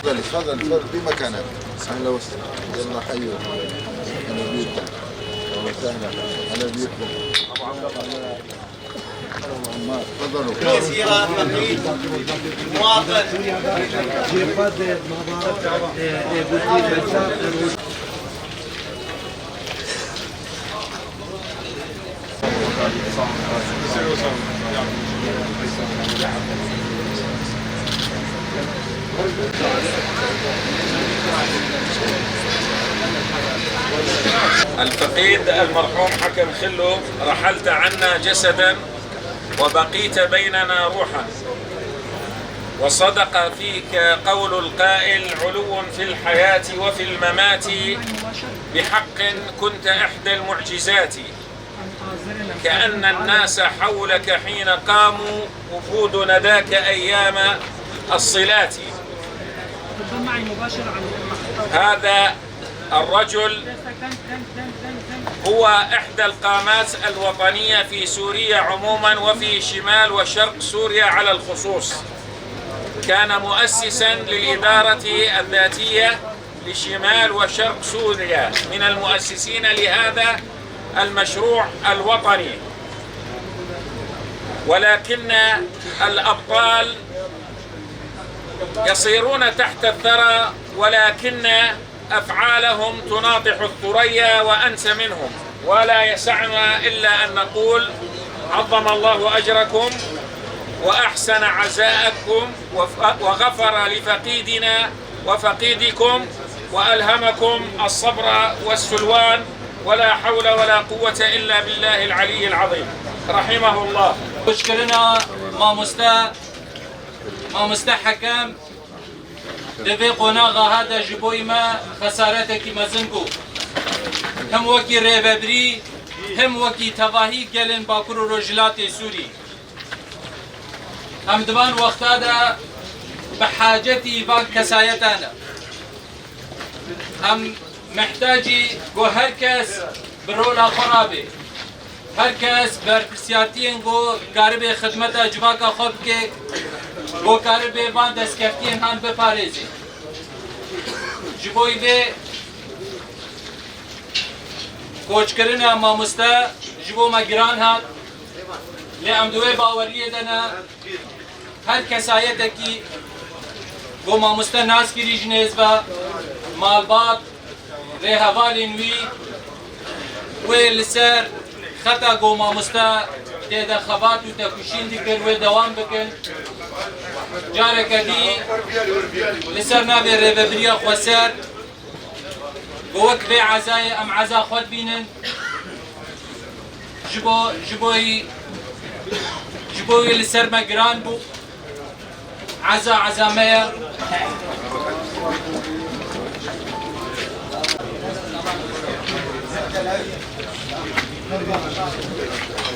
تفضل تفضل تفضل في مكانك. اهلا وسهلا. يلا حيوا. اهلا بيكم. اهلا وسهلا. اهلا بيكم. ابو عبد الله. تفضلوا. وزيرة فقيد مواطن. الفقيد المرحوم حكم خلو، رحلت عنا جسدا وبقيت بيننا روحا، وصدق فيك قول القائل: علو في الحياة وفي الممات، بحق كنت إحدى المعجزات، كأن الناس حولك حين قاموا، وفود نداك أيام الصلات. هذا الرجل هو إحدى القامات الوطنية في سوريا عموما، وفي شمال وشرق سوريا على الخصوص. كان مؤسسا للإدارة الذاتية لشمال وشرق سوريا، من المؤسسين لهذا المشروع الوطني. ولكن الأبطال يصيرون تحت الثرى، ولكن أفعالهم تناطح الثريا، وأنت منهم. ولا يسعنا إلا أن نقول: عظم الله أجركم وأحسن عزاءكم، وغفر لفقيدنا وفقيدكم، وألهمكم الصبر والسلوان، ولا حول ولا قوة إلا بالله العلي العظيم رحمه الله. مشكلنا ما مستحكم دفي قناغا هذا جبوي ما خسارتك مزنكو، هم وكي ريبابري، هم وكي تواهي قلن باكرو رجلات سوري، هم دبان وقت هذا بحاجتي بان كسايتانا، هم محتاجي جو هركس برولا خرابي، هركس برپرسیارتین گو کاربه خدمت جواکا خوب که گو کاربه وان دستکفتین هان بپارێزی. جبوی به کۆچکردنا مامۆستا ji bo me giran hat, lê em divê baweriyê de ne her kesayetekî bo mamoste nas kirî ji nêz ve malbat rêhevalên wî wê li ser xeta go mamoste têde xebat û tekuşîn dikir wê dewam bikin. Careke dî li ser navê rêveberiya xweser bu wek vê ezayê em eza xwe dibînin ji bo wê li ser me giran bû. Eza me ye.